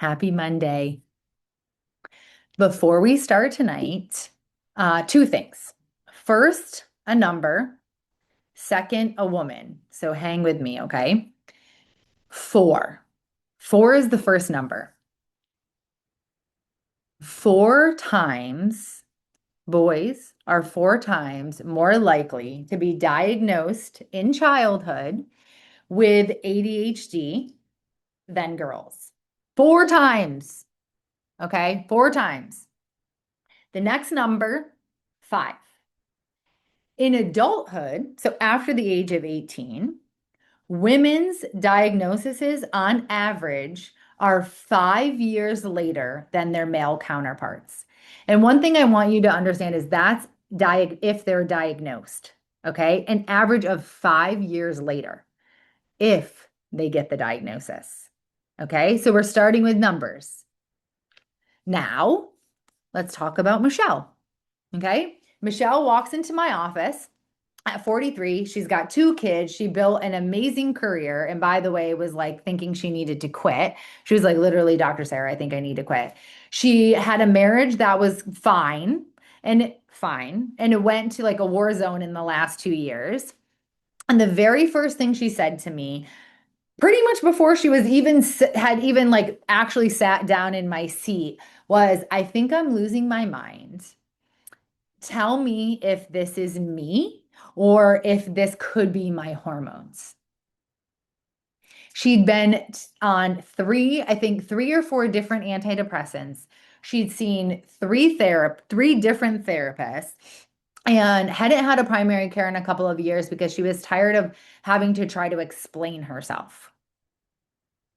Happy Monday. Before we start tonight, two things. First, a number. Second, a woman. So hang with me, okay? Four. Four is the first number. Four times, boys are four times more likely to be diagnosed in childhood with ADHD than girls. Four times, okay? Four times. The next number, five. In adulthood, so after the age of 18, women's diagnoses on average are 5 years later than their male counterparts. And one thing I want you to understand is that's if they're diagnosed, okay? An average of 5 years later if they get the diagnosis. Okay, so we're starting with numbers. Now, let's talk about Michelle. Okay. Michelle walks into my office at 43. She's got two kids. She built an amazing career. And by the way, was like thinking she needed to quit. She was like, literally, Dr. Sarah, I think I need to quit. She had a marriage that was fine. And it went to like a war zone in the last 2 years. And the very first thing she said to me, pretty much before she was had even like actually sat down in my seat, was, I think I'm losing my mind. Tell me if this is me or if this could be my hormones. She'd been on I think three or four different antidepressants. She'd seen three different therapists and hadn't had a primary care in a couple of years because she was tired of having to try to explain herself.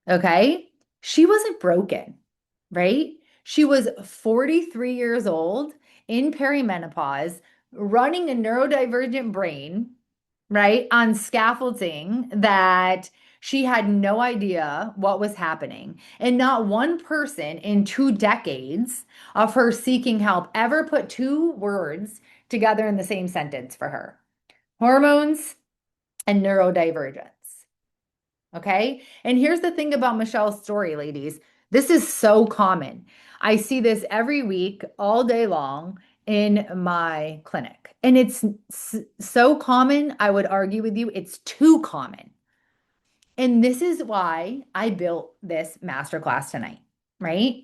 Okay? She wasn't broken, right? She was 43 years old in perimenopause, running a neurodivergent brain, right, on scaffolding that she had no idea what was happening. And not one person in 2 decades of her seeking help ever put two words together in the same sentence for her: hormones and neurodivergence. Okay. And here's the thing about Michelle's story, ladies. This is so common. I see this every week, all day long in my clinic. And it's so common, I would argue with you, it's too common. And this is why I built this masterclass tonight, right?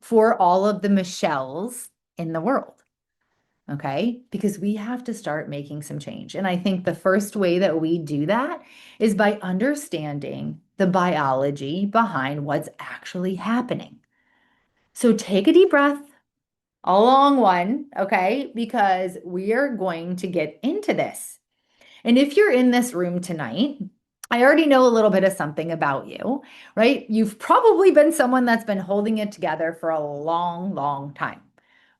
For all of the Michelles in the world. Okay, because we have to start making some change. And I think the first way that we do that is by understanding the biology behind what's actually happening. So take a deep breath, a long one, okay, because we are going to get into this. And if you're in this room tonight, I already know a little bit of something about you, right? You've probably been someone that's been holding it together for a long, long time,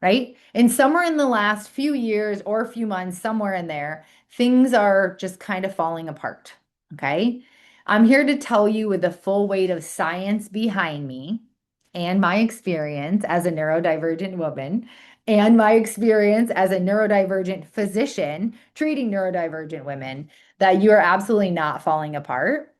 right? And somewhere in the last few years or a few months, somewhere in there, things are just kind of falling apart, okay? I'm here to tell you with the full weight of science behind me and my experience as a neurodivergent woman and my experience as a neurodivergent physician treating neurodivergent women that you are absolutely not falling apart.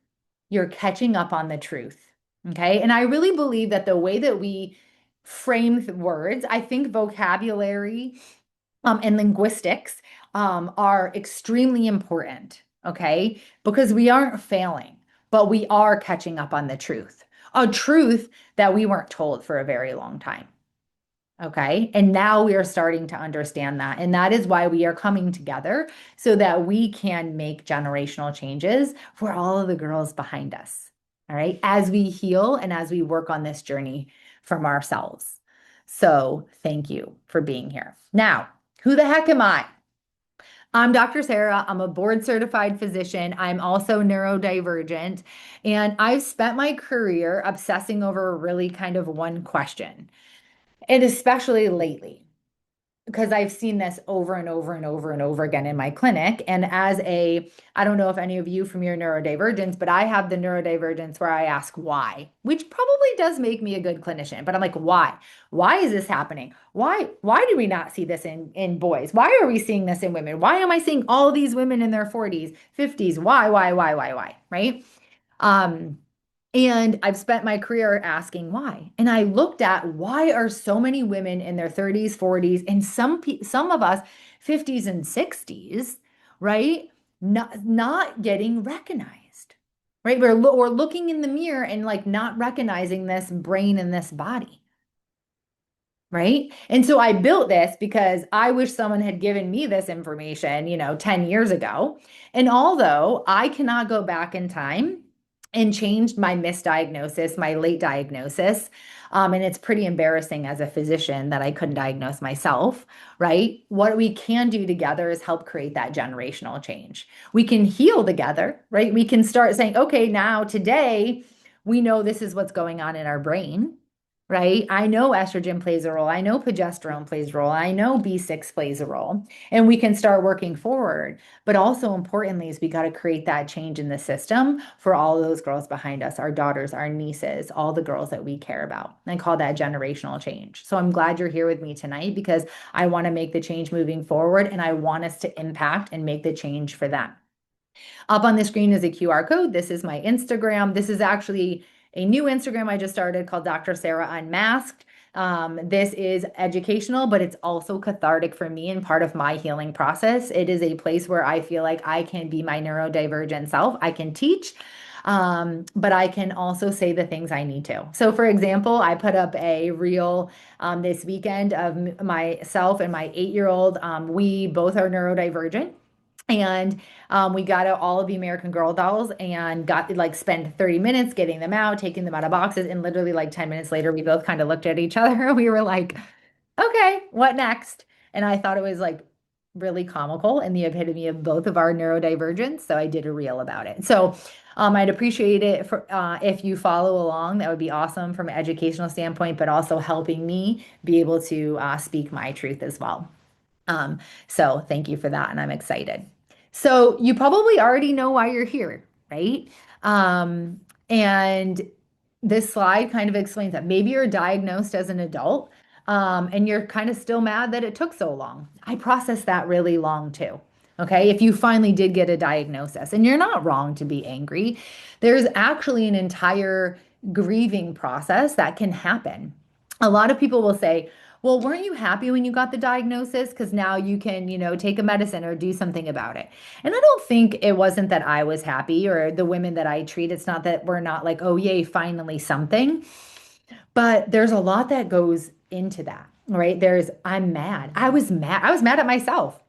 You're catching up on the truth. Okay. And I really believe that the way that we frame words, I think vocabulary and linguistics are extremely important. Okay. Because we aren't failing, but we are catching up on the truth, a truth that we weren't told for a very long time. Okay. And now we are starting to understand that. And that is why we are coming together so that we can make generational changes for all of the girls behind us. All right. As we heal and as we work on this journey from ourselves. So thank you for being here. Now, who the heck am I? I'm Dr. Sarah. I'm a board certified physician. I'm also neurodivergent. And I've spent my career obsessing over really kind of one question. And especially lately, because I've seen this over and over and over and over again in my clinic. And I don't know if any of you from your neurodivergence, but I have the neurodivergence where I ask why, which probably does make me a good clinician. But I'm like, why? Why is this happening? Why do we not see this in boys? Why are we seeing this in women? Why am I seeing all these women in their 40s, 50s? Why? Right? Um, And I've spent my career asking why. And I looked at why are so many women in their 30s, 40s, and some of us 50s and 60s, right? Not getting recognized. Right? We're looking in the mirror and like not recognizing this brain and this body. Right. And so I built this because I wish someone had given me this information, 10 years ago. And although I cannot go back in time and change my misdiagnosis, my late diagnosis, and it's pretty embarrassing as a physician that I couldn't diagnose myself, right? What we can do together is help create that generational change. We can heal together, right? We can start saying, okay, now today we know this is what's going on in our brain, right? I know estrogen plays a role. I know progesterone plays a role. I know B6 plays a role. And we can start working forward. But also importantly is we got to create that change in the system for all those girls behind us, our daughters, our nieces, all the girls that we care about. I call that generational change. So I'm glad you're here with me tonight because I want to make the change moving forward and I want us to impact and make the change for them. Up on the screen is a QR code. This is my Instagram. This is actually a new Instagram I just started called Dr. Sarah Unmasked. This is educational, but it's also cathartic for me and part of my healing process. It is a place where I feel like I can be my neurodivergent self. I can teach, but I can also say the things I need to. So, for example, I put up a reel this weekend of myself and my 8-year-old. We both are neurodivergent. And we got out all of the American Girl dolls and got like spend 30 minutes getting them out, taking them out of boxes. And literally like 10 minutes later, we both kind of looked at each other. We were like, okay, what next? And I thought it was like really comical and the epitome of both of our neurodivergence. So I did a reel about it. So I'd appreciate it if you follow along. That would be awesome from an educational standpoint, but also helping me be able to speak my truth as well. So thank you for that, and I'm excited. So you probably already know why you're here, right? And this slide kind of explains that maybe you're diagnosed as an adult, and you're kind of still mad that it took so long. I processed that really long too. Okay, if you finally did get a diagnosis, and you're not wrong to be angry, there's actually an entire grieving process that can happen. A lot of people will say, well, weren't you happy when you got the diagnosis? Because now you can, take a medicine or do something about it. And I don't think it wasn't that I was happy or the women that I treat. It's not that we're not like, oh, yay, finally something. But there's a lot that goes into that, right? I'm mad. I was mad. I was mad at myself.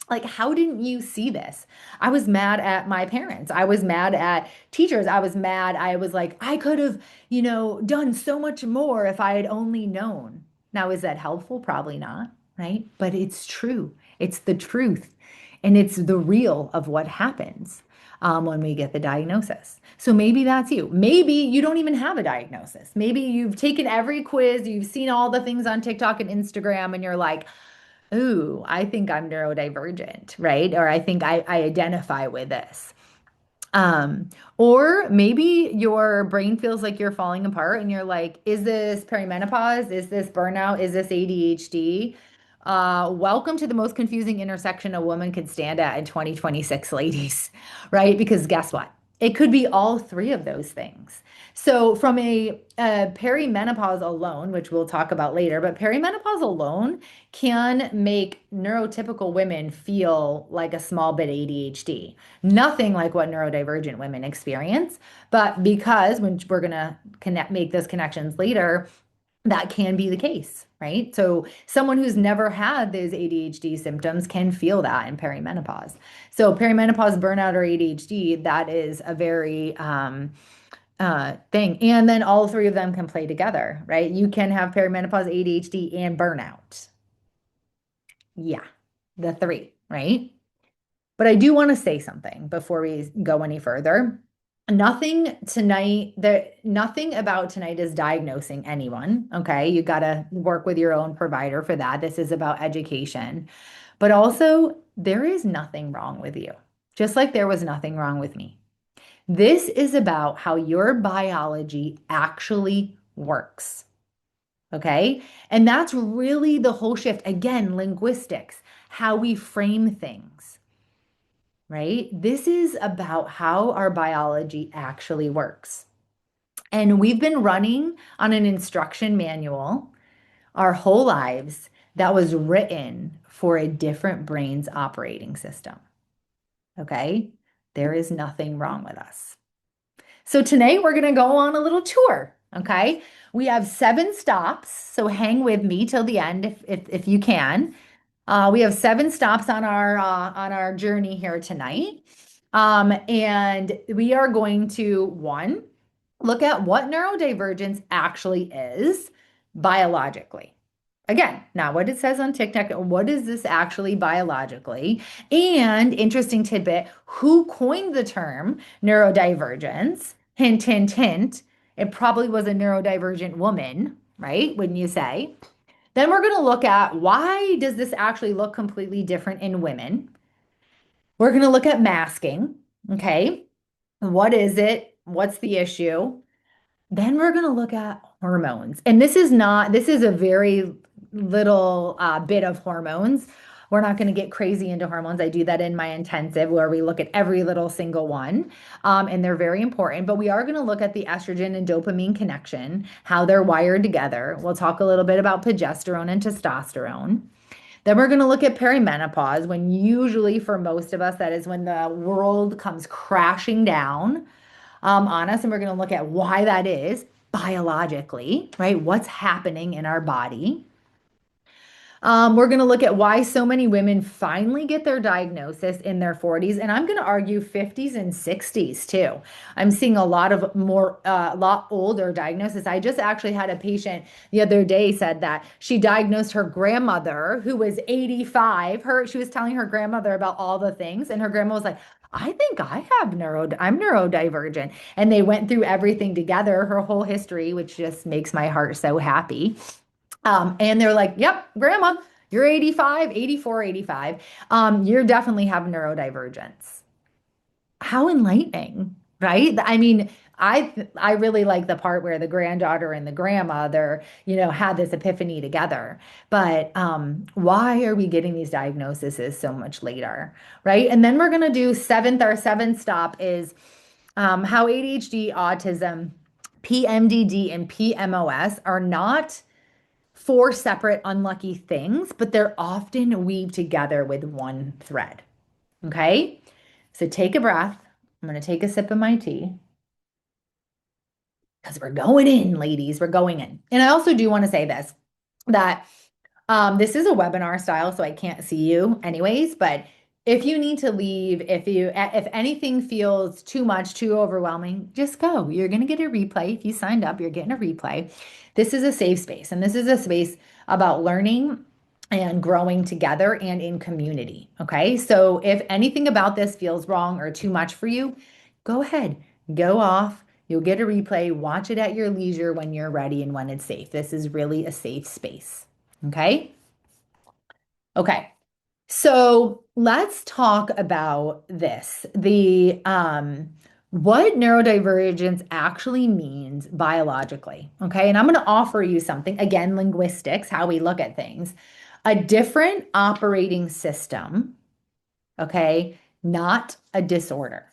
Like, how didn't you see this? I was mad at my parents. I was mad at teachers. I was mad. I was like, I could have, done so much more if I had only known. Now, is that helpful? Probably not, right? But it's true. It's the truth. And it's the real of what happens when we get the diagnosis. So maybe that's you. Maybe you don't even have a diagnosis. Maybe you've taken every quiz, you've seen all the things on TikTok and Instagram, and you're like, ooh, I think I'm neurodivergent, right? Or I think I identify with this. Or maybe your brain feels like you're falling apart and you're like, is this perimenopause? Is this burnout? Is this ADHD? Welcome to the most confusing intersection a woman could stand at in 2026, ladies, right? Because guess what? It could be all three of those things. So, from a perimenopause alone, which we'll talk about later, but perimenopause alone can make neurotypical women feel like a small bit ADHD. Nothing like what neurodivergent women experience, but because when we're going to make those connections later, that can be the case, right? So someone who's never had those ADHD symptoms can feel that in perimenopause. So perimenopause, burnout, or ADHD, that is a very thing. And then all three of them can play together, right? You can have perimenopause, ADHD, and burnout. Yeah, the three, right? But I do want to say something before we go any further. Nothing about tonight is diagnosing anyone. Okay. You got to work with your own provider for that. This is about education. But also, there is nothing wrong with you, just like there was nothing wrong with me. This is about how your biology actually works. Okay. And that's really the whole shift. Again, linguistics, how we frame things, right? This is about how our biology actually works. And we've been running on an instruction manual our whole lives that was written for a different brain's operating system. Okay? There is nothing wrong with us. So today we're going to go on a little tour. Okay? We have 7 stops, so hang with me till the end if you can. We have 7 stops on our journey here tonight. And we are going to one, look at what neurodivergence actually is biologically. Again, not what it says on TikTok. What is this actually biologically? And interesting tidbit, who coined the term neurodivergence? Hint, hint, hint. It probably was a neurodivergent woman, right? Wouldn't you say? Then we're going to look at why does this actually look completely different in women? We're going to look at masking. Okay. What is it? What's the issue? Then we're going to look at hormones. And this is a very little bit of hormones. We're not going to get crazy into hormones. I do that in my intensive where we look at every little single one. And they're very important. But we are going to look at the estrogen and dopamine connection, how they're wired together. We'll talk a little bit about progesterone and testosterone. Then we're going to look at perimenopause, when usually for most of us, that is when the world comes crashing down on us. And we're going to look at why that is biologically, right? What's happening in our body. We're going to look at why so many women finally get their diagnosis in their 40s, and I'm going to argue 50s and 60s too. I'm seeing a lot of a lot older diagnosis. I just actually had a patient the other day said that she diagnosed her grandmother who was 85. She was telling her grandmother about all the things, and her grandma was like, I think I'm neurodivergent. And they went through everything together, her whole history, which just makes my heart so happy. And they're like, yep, grandma, you're 85, 84, 85. You definitely have neurodivergence. How enlightening, right? I mean, I really like the part where the granddaughter and the grandmother, had this epiphany together. But why are we getting these diagnoses so much later, right? And then we're gonna do our seventh stop is how ADHD, autism, PMDD, and PMOS are not 4 separate unlucky things, but they're often weaved together with one thread. Okay? So take a breath. I'm going to take a sip of my tea because we're going in, ladies. We're going in. And I also do want to say this that this is a webinar style, so I can't see you anyways, but if you need to leave, if anything feels too much, too overwhelming, just go. You're going to get a replay. If you signed up, you're getting a replay. This is a safe space, and this is a space about learning and growing together and in community. Okay. So if anything about this feels wrong or too much for you, go ahead, go off. You'll get a replay, watch it at your leisure when you're ready and when it's safe. This is really a safe space. Okay. Okay. So let's talk about this. What neurodivergence actually means biologically. Okay. And I'm going to offer you something, again, linguistics, how we look at things, a different operating system. Okay. Not a disorder.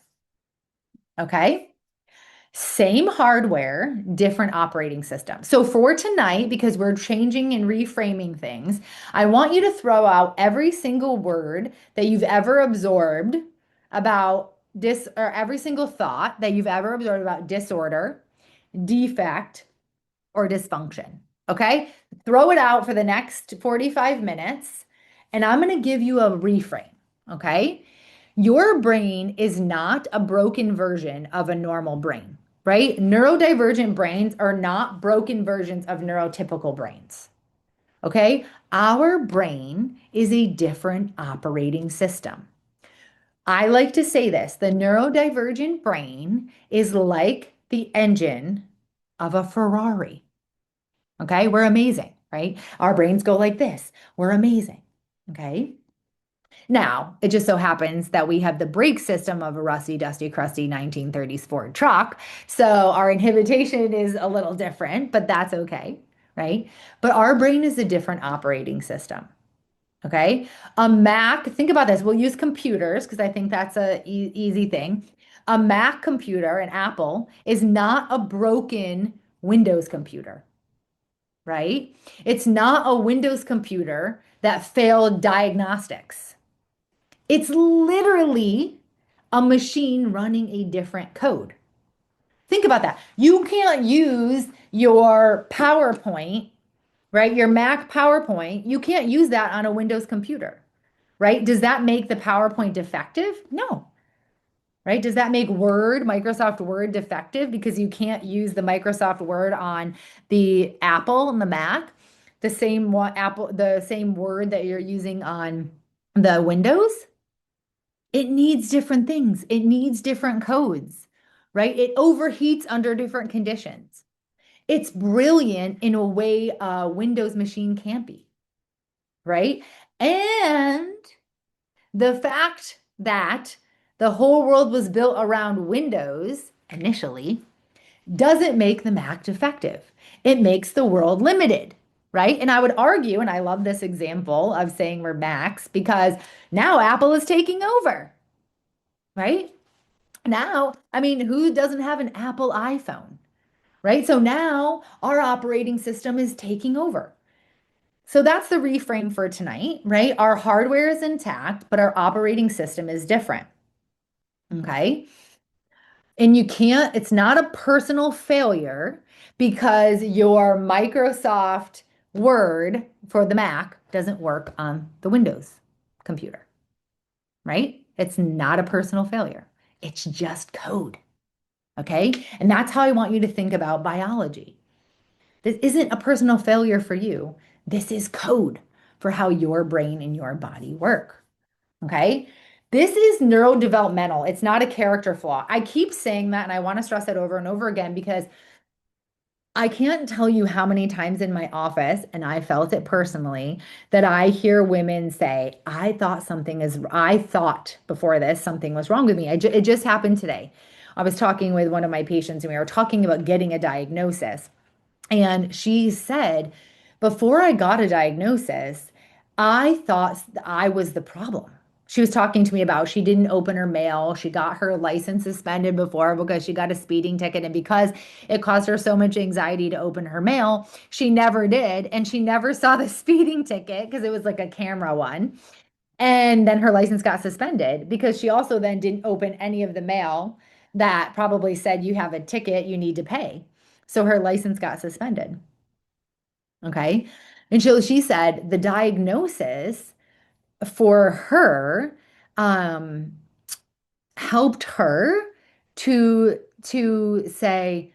Okay. Same hardware, different operating system. So for tonight, because we're changing and reframing things, I want you to throw out every single word that you've ever absorbed about or every single thought that you've ever absorbed about disorder, defect, or dysfunction. Okay? Throw it out for the next 45 minutes, and I'm going to give you a reframe. Okay? Your brain is not a broken version of a normal brain, right? Neurodivergent brains are not broken versions of neurotypical brains. Okay? Our brain is a different operating system. I like to say this, the neurodivergent brain is like the engine of a Ferrari. Okay? We're amazing, right? Our brains go like this. We're amazing. Okay? Now, it just so happens that we have the brake system of a rusty, dusty, crusty 1930s Ford truck. So our inhibition is a little different, but that's okay, right? But our brain is a different operating system. Okay. A Mac, think about this. We'll use computers because I think that's a easy thing. A Mac computer, an Apple, is not a broken Windows computer, right? It's not a Windows computer that failed diagnostics. It's literally a machine running a different code. Think about that. You can't use your PowerPoint, right? Your Mac PowerPoint, you can't use that on a Windows computer, right? Does that make the PowerPoint defective? No, right? Does that make Word, Microsoft Word defective because you can't use the Microsoft Word on the Apple and the Mac? The same Apple, the same Word that you're using on the Windows? It needs different things. It needs different codes, right? It overheats under different conditions. It's brilliant in a way a Windows machine can't be, right? And the fact that the whole world was built around Windows initially doesn't make the Mac defective. It makes the world limited, right? And I would argue, and I love this example of saying we're Macs because now Apple is taking over, right? Now, I mean, who doesn't have an Apple iPhone, right? So now our operating system is taking over. So that's the reframe for tonight, right? Our hardware is intact, but our operating system is different. Okay. And you can't, it's not a personal failure because your Microsoft Word for the Mac doesn't work on the Windows computer, right? It's not a personal failure. It's just code. Okay. And that's how I want you to think about biology. This isn't a personal failure for you. This is code for how your brain and your body work. Okay. This is neurodevelopmental. It's not a character flaw. I keep saying that and I want to stress that over and over again because I can't tell you how many times in my office, and I felt it personally, that I hear women say, I thought before this something was wrong with me. It just happened today. I was talking with one of my patients and we were talking about getting a diagnosis. And she said, before I got a diagnosis, I thought I was the problem. She was talking to me about she didn't open her mail. She got her license suspended before because she got a speeding ticket. And because it caused her so much anxiety to open her mail, she never did. And she never saw the speeding ticket because it was like a camera one. And then her license got suspended because she also then didn't open any of the mail that probably said you have a ticket you need to pay. So her license got suspended. Okay. And she said the diagnosis for her um, helped her to say,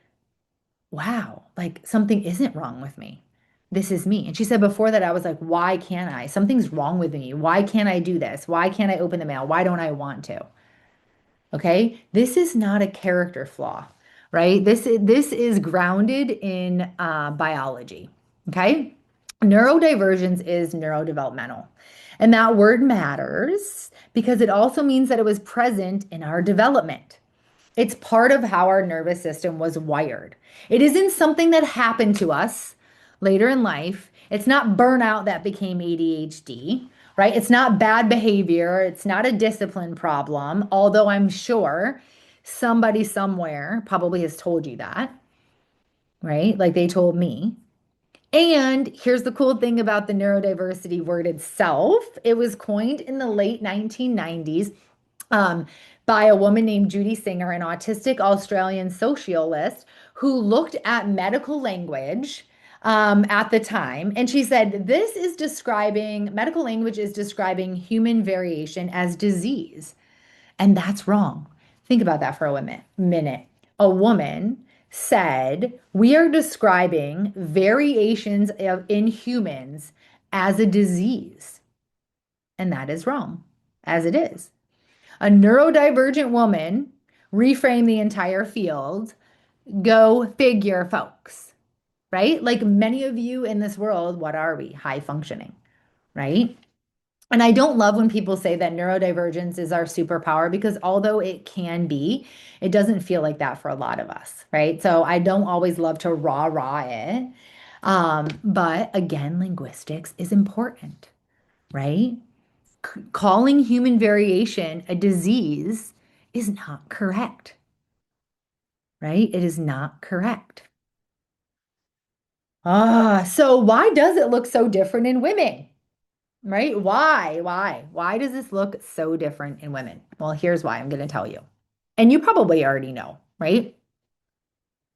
wow, like something isn't wrong with me. This is me. And she said before that, I was like, why can't I? Something's wrong with me. Why can't I do this? Why can't I open the mail? Why don't I want to? Okay. This is not a character flaw, right? This is grounded in biology. Okay. Neurodivergence is neurodevelopmental. And that word matters because it also means that it was present in our development. It's part of how our nervous system was wired. It isn't something that happened to us later in life. It's not burnout that became ADHD, right? It's not bad behavior. It's not a discipline problem, although I'm sure somebody somewhere probably has told you that, right? Like they told me. And here's the cool thing about the neurodiversity word itself. It was coined in the late 1990s um, by a woman named Judy Singer, an autistic Australian sociologist who looked at medical language at the time. And she said, medical language is describing human variation as disease. And that's wrong. Think about that for a minute. A woman said, we are describing variations in humans as a disease. And that is wrong, as it is. A neurodivergent woman reframed the entire field. Go figure, folks, right? Like many of you in this world, what are we? High functioning, right? And I don't love when people say that neurodivergence is our superpower because although it can be, it doesn't feel like that for a lot of us, right? So I don't always love to rah it. But again, linguistics is important, right? Calling human variation a disease is not correct, right? It is not correct. So why does it look so different in women? Right? Why? Why? Why does this look so different in women? Well, here's why I'm going to tell you. And you probably already know, right?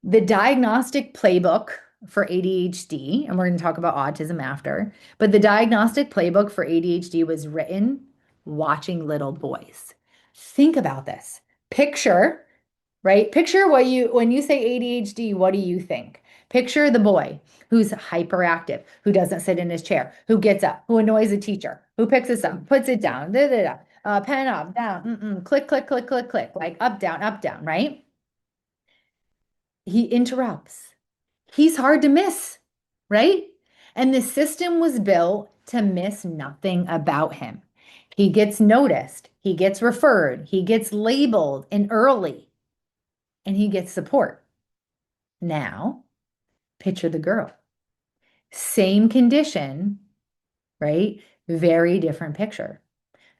The diagnostic playbook for ADHD, and we're going to talk about autism after, but the diagnostic playbook for ADHD was written watching little boys. Think about this. Picture, right? Picture what when you say ADHD, what do you think? Picture the boy who's hyperactive, who doesn't sit in his chair, who gets up, who annoys a teacher, who picks us up, puts it down, da, da, da, pen up, down, click, click, click, click, click, like up, down, right? He interrupts. He's hard to miss, right? And the system was built to miss nothing about him. He gets noticed, he gets referred, he gets labeled and early, and he gets support. Now, picture the girl. Same condition, right? Very different picture.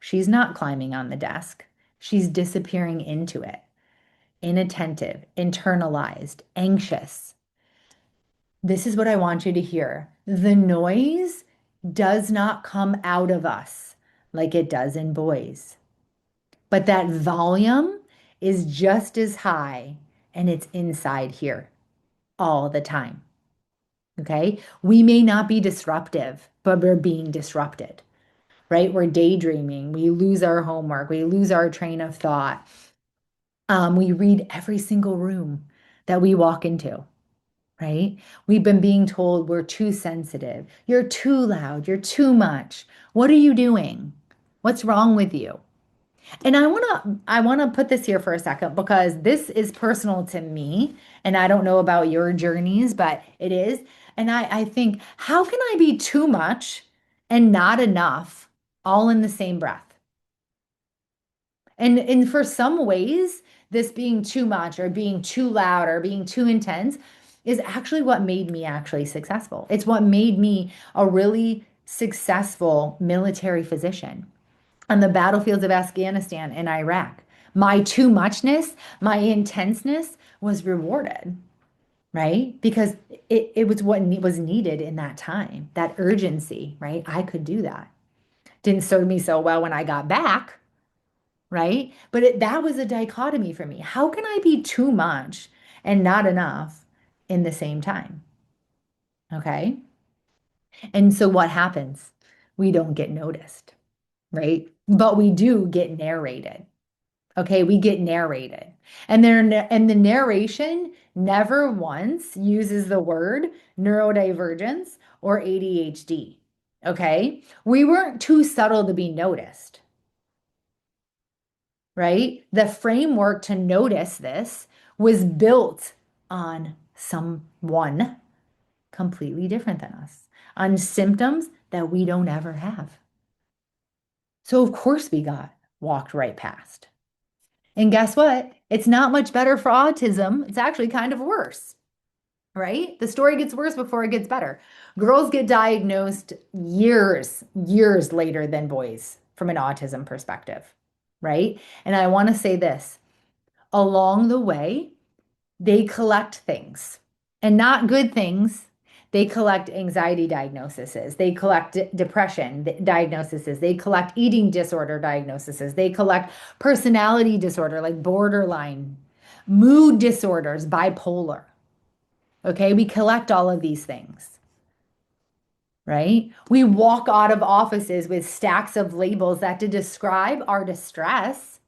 She's not climbing on the desk. She's disappearing into it, inattentive, internalized, anxious. This is what I want you to hear. The noise does not come out of us like it does in boys, but that volume is just as high and it's inside here all the time. Okay. We may not be disruptive, but we're being disrupted, right? We're daydreaming. We lose our homework. We lose our train of thought. We read every single room that we walk into, right? We've been being told we're too sensitive. You're too loud. You're too much. What are you doing? What's wrong with you? And I want to put this here for a second because this is personal to me and I don't know about your journeys, but it is. And I think, how can I be too much and not enough all in the same breath? And for some ways, this being too much or being too loud or being too intense is actually what made me actually successful. It's what made me a really successful military physician on the battlefields of Afghanistan and Iraq. My too muchness, my intenseness was rewarded, right? Because it was what was needed in that time, that urgency, right? I could do that. Didn't serve me so well when I got back, right? But that was a dichotomy for me. How can I be too much and not enough in the same time? Okay. And so what happens? We don't get noticed, right? But we do get narrated. Okay, we get narrated. And the narration never once uses the word neurodivergence or ADHD. Okay? We weren't too subtle to be noticed, right? The framework to notice this was built on someone completely different than us, on symptoms that we don't ever have. So of course we got walked right past. And guess what? It's not much better for autism. It's actually kind of worse, right? The story gets worse before it gets better. Girls get diagnosed years later than boys from an autism perspective, right? And I want to say this, along the way, they collect things and not good things. They collect anxiety diagnoses. They collect depression diagnoses. They collect eating disorder diagnoses. They collect personality disorder like borderline, mood disorders, bipolar. Okay, we collect all of these things, right? We walk out of offices with stacks of labels that to describe our distress,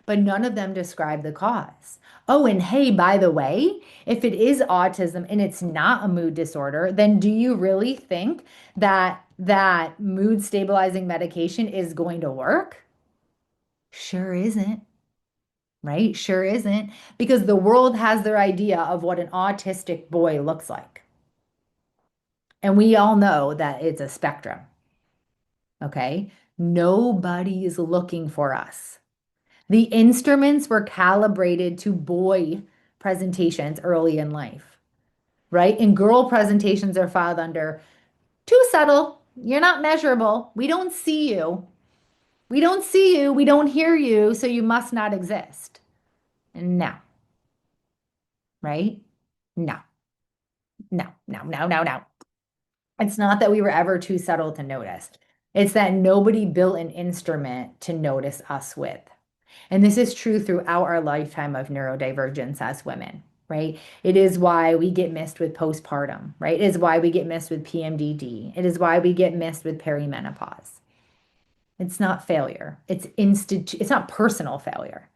but none of them describe the cause. Oh, and hey, by the way, if it is autism and it's not a mood disorder, then do you really think that that mood stabilizing medication is going to work? Sure isn't, right? Sure isn't, because the world has their idea of what an autistic boy looks like. And we all know that it's a spectrum, okay? Nobody is looking for us. The instruments were calibrated to boy presentations early in life, right? And girl presentations are filed under too subtle. You're not measurable. We don't see you. We don't see you, we don't hear you, so you must not exist. No, right? No, no, no, no, no, no. It's not that we were ever too subtle to notice. It's that nobody built an instrument to notice us with. And this is true throughout our lifetime of neurodivergence as women, right? It is why we get missed with postpartum, right? It is why we get missed with PMDD. It is why we get missed with perimenopause. It's not failure. It's not personal failure.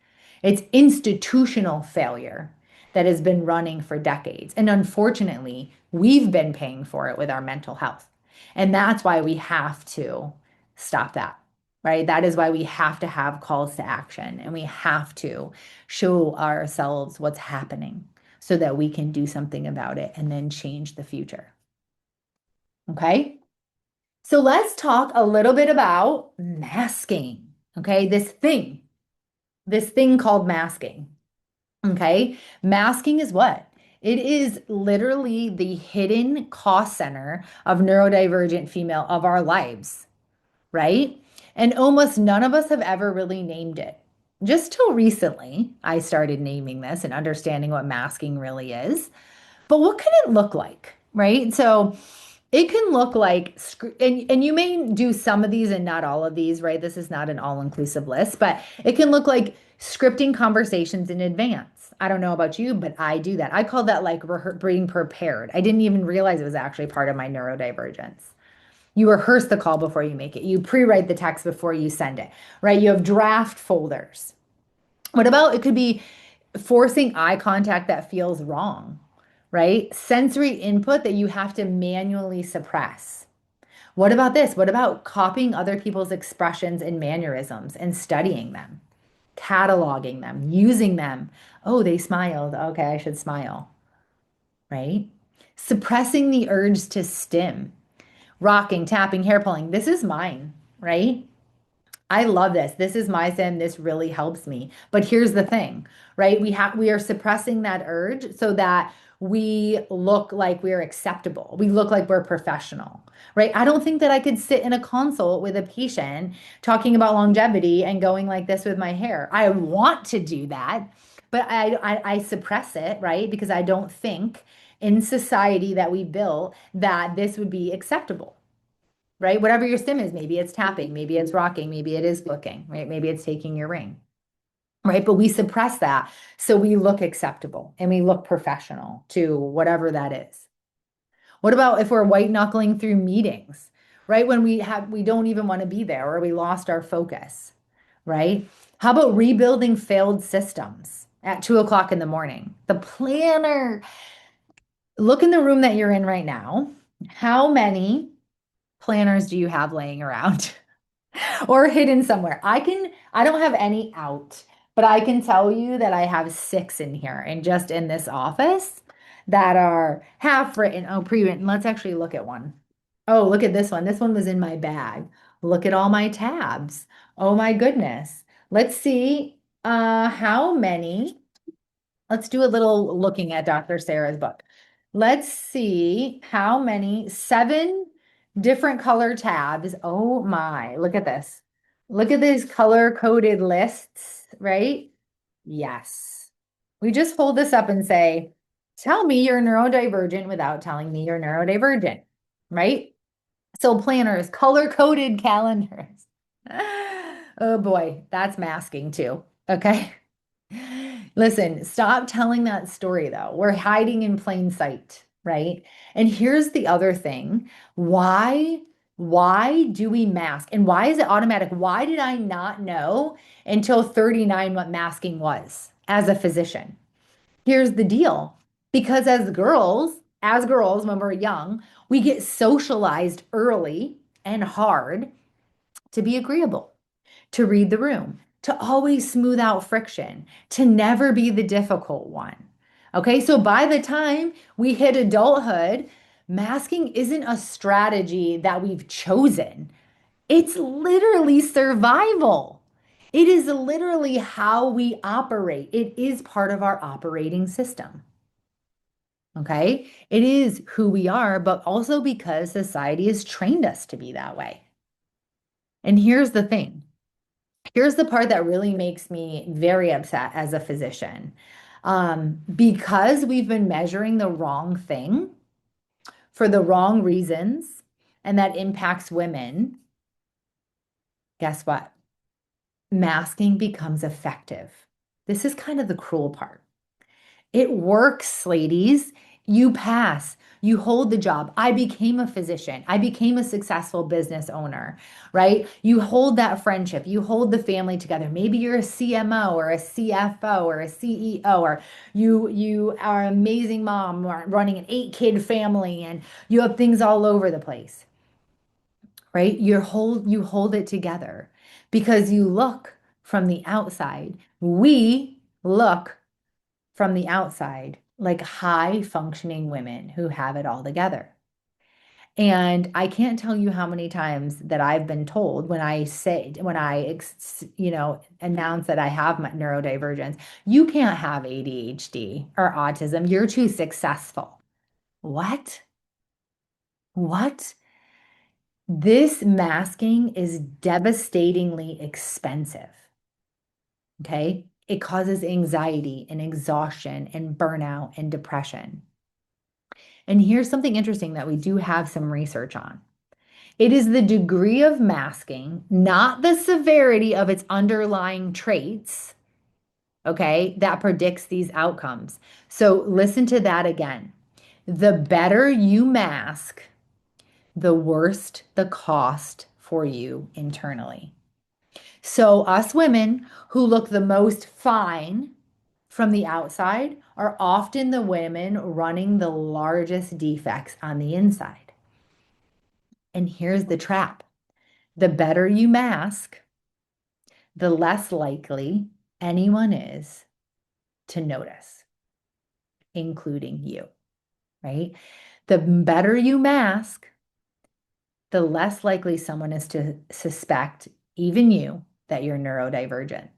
It's institutional failure that has been running for decades. And unfortunately, we've been paying for it with our mental health. And that's why we have to stop that, right? That is why we have to have calls to action and we have to show ourselves what's happening so that we can do something about it and then change the future. Okay? So let's talk a little bit about masking. Okay, this thing called masking. Okay, masking is what? It is literally the hidden cost center of neurodivergent female of our lives, right? And almost none of us have ever really named it. Just till recently, I started naming this and understanding what masking really is. But what can it look like, right? So it can look like, and you may do some of these and not all of these, right? This is not an all-inclusive list, but it can look like scripting conversations in advance. I don't know about you, but I do that. I call that like being prepared. I didn't even realize it was actually part of my neurodivergence. You rehearse the call before you make it. You pre-write the text before you send it, right? You have draft folders. What about it could be forcing eye contact that feels wrong, right? Sensory input that you have to manually suppress. What about this? What about copying other people's expressions and mannerisms and studying them, cataloging them, using them? Oh, they smiled. Okay, I should smile, right? Suppressing the urge to stim, rocking, tapping, hair pulling. This is mine, right? I love this. This is my sim. This really helps me. But here's the thing, right? We are suppressing that urge so that we look like we're acceptable. We look like we're professional, right? I don't think that I could sit in a consult with a patient talking about longevity and going like this with my hair. I want to do that, but I suppress it, right? Because I don't think in society that we built that this would be acceptable, right? Whatever your sim is, maybe it's tapping, maybe it's rocking, maybe it is looking, right? Maybe it's taking your ring, right? But we suppress that so we look acceptable and we look professional to whatever that is. What about if we're white knuckling through meetings, right? When we don't even want to be there or we lost our focus, right? How about rebuilding failed systems at 2 o'clock in the morning? The planner. Look in the room that you're in right now. How many planners do you have laying around? Or hidden somewhere. I don't have any out, but I can tell you that I have six in here and just in this office that are half written. Oh, pre-written. Let's actually look at one. Oh, look at this one. This one was in my bag. Look at all my tabs. Oh my goodness. Let's see how many. Let's do a little looking at Dr. Sarah's book. Let's see how many, seven different color tabs. Oh my, look at this. Look at these color coded lists, right? Yes. We just hold this up and say, tell me you're neurodivergent without telling me you're neurodivergent, right? So planners, color coded calendars. Oh boy, that's masking too. Okay. Listen, stop telling that story though. We're hiding in plain sight, right? And here's the other thing. Why do we mask? And why is it automatic? Why did I not know until 39 what masking was as a physician? Here's the deal. Because as girls, when we're young, we get socialized early and hard to be agreeable, to read the room, to always smooth out friction, to never be the difficult one. Okay, so by the time we hit adulthood, masking isn't a strategy that we've chosen. It's literally survival. It is literally how we operate. It is part of our operating system. Okay, it is who we are, but also because society has trained us to be that way. And here's the thing. Here's the part that really makes me very upset as a physician. Because we've been measuring the wrong thing for the wrong reasons, and that impacts women, guess what? Masking becomes effective. This is kind of the cruel part. It works, ladies. You pass. You hold the job. I became a physician. I became a successful business owner, right? You hold that friendship. You hold the family together. Maybe you're a CMO or a CFO or a CEO, or you are an amazing mom running an 8 kid family, and you have things all over the place, right? You hold it together because you look from the outside. We look from the outside like high functioning women who have it all together. And I can't tell you how many times that I've been told when I announce that I have my neurodivergence, you can't have ADHD or autism. You're too successful. What? What? This masking is devastatingly expensive. Okay. It causes anxiety and exhaustion and burnout and depression. And here's something interesting that we do have some research on. It is the degree of masking, not the severity of its underlying traits, okay, that predicts these outcomes. So listen to that again. The better you mask, the worse the cost for you internally. So, us women who look the most fine from the outside are often the women running the largest defects on the inside. And here's the trap: the better you mask, the less likely anyone is to notice, including you, right? The better you mask, the less likely someone is to suspect, even you, that you're neurodivergent.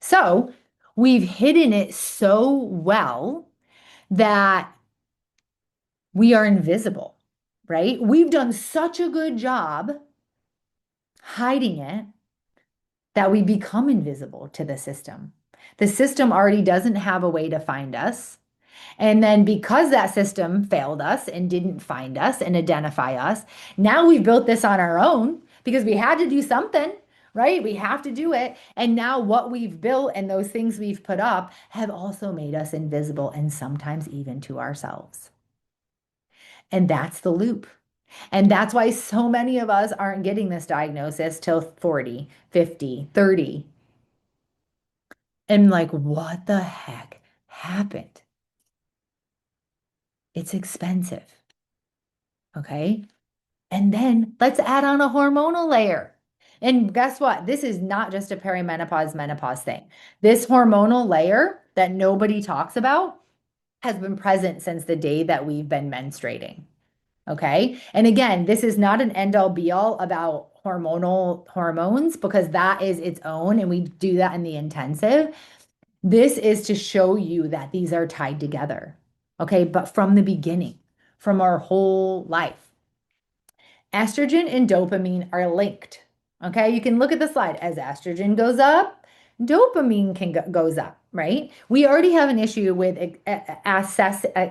So we've hidden it so well that we are invisible, right? We've done such a good job hiding it that we become invisible to the system. The system already doesn't have a way to find us. And then because that system failed us and didn't find us and identify us, now we've built this on our own because we had to do something, right? We have to do it. And now what we've built and those things we've put up have also made us invisible, and sometimes even to ourselves. And that's the loop. And that's why so many of us aren't getting this diagnosis till 40, 50, 30. And like, what the heck happened? It's expensive. Okay. And then let's add on a hormonal layer. And guess what? This is not just a perimenopause, menopause thing. This hormonal layer that nobody talks about has been present since the day that we've been menstruating. Okay. And again, this is not an end all be all about hormonal hormones, because that is its own, and we do that in the intensive. This is to show you that these are tied together. Okay. But from the beginning, from our whole life. Estrogen and dopamine are linked. Okay, you can look at the slide. As estrogen goes up, dopamine goes up, right? We already have an issue with accessing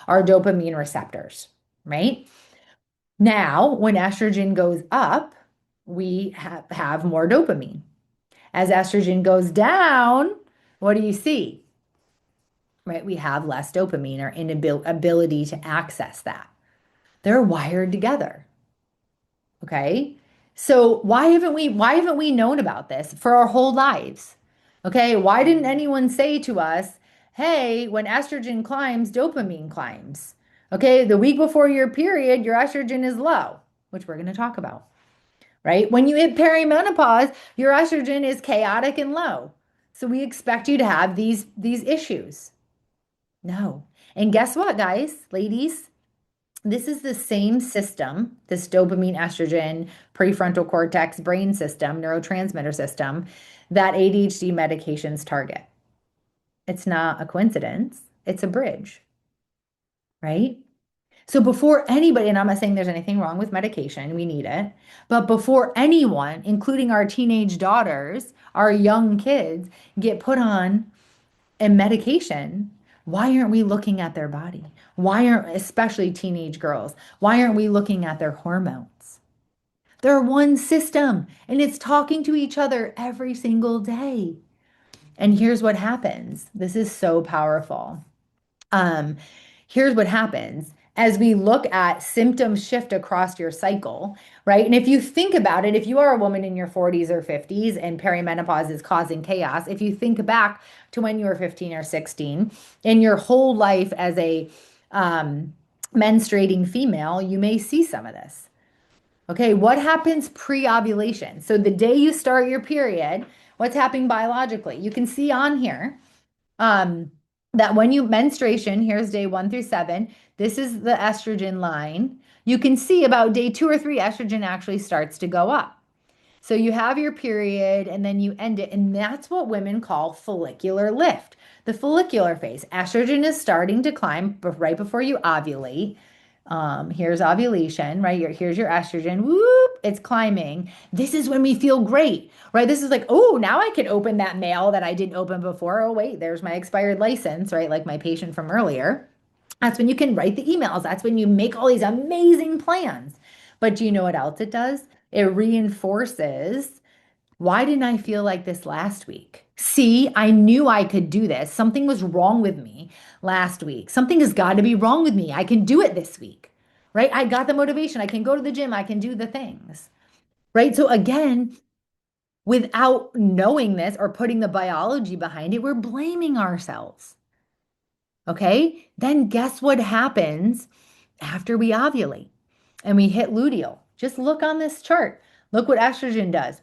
our dopamine receptors, right? Now, when estrogen goes up, we have more dopamine. As estrogen goes down, what do you see? Right? We have less dopamine, or inability to access that. They're wired together. Okay. So why haven't we known about this for our whole lives? Okay. Why didn't anyone say to us, hey, when estrogen climbs, dopamine climbs? Okay. The week before your period, your estrogen is low, which we're going to talk about, right? When you hit perimenopause, your estrogen is chaotic and low. So we expect you to have these issues. No. And guess what, guys, ladies? This is the same system, this dopamine, estrogen, prefrontal cortex, brain system, neurotransmitter system, that ADHD medications target. It's not a coincidence, it's a bridge, right? So before anybody, and I'm not saying there's anything wrong with medication, we need it, but before anyone, including our teenage daughters, our young kids, get put on a medication, why aren't we looking at their body? Why aren't, especially teenage girls, why aren't we looking at their hormones? They're one system and it's talking to each other every single day. And here's what happens. This is so powerful. Um, Here's what happens as we look at symptoms shift across your cycle, right? And if you think about it, if you are a woman in your 40s or 50s and perimenopause is causing chaos, if you think back to when you were 15 or 16, in your whole life as a um, menstruating female, you may see some of this. Okay, what happens pre-ovulation? So the day you start your period, what's happening biologically? You can see on here um, that when you menstruation, here's day 1 through 7, this is the estrogen line. You can see about day 2 or 3, estrogen actually starts to go up. So you have your period and then you end it. And that's what women call follicular lift. The follicular phase. Estrogen is starting to climb right before you ovulate. Here's ovulation, right? Here's your estrogen. Whoop, it's climbing. This is when we feel great, right? This is like, oh, now I can open that mail that I didn't open before. Oh, wait, there's my expired license, right? Like my patient from earlier. That's when you can write the emails. That's when you make all these amazing plans. But do you know what else it does? It reinforces, why didn't I feel like this last week? See, I knew I could do this. Something was wrong with me last week. Something has got to be wrong with me. I can do it this week, right? I got the motivation. I can go to the gym. I can do the things, right? So again, without knowing this or putting the biology behind it, we're blaming ourselves. Okay. Then guess what happens after we ovulate and we hit luteal? Just look on this chart. Look what estrogen does.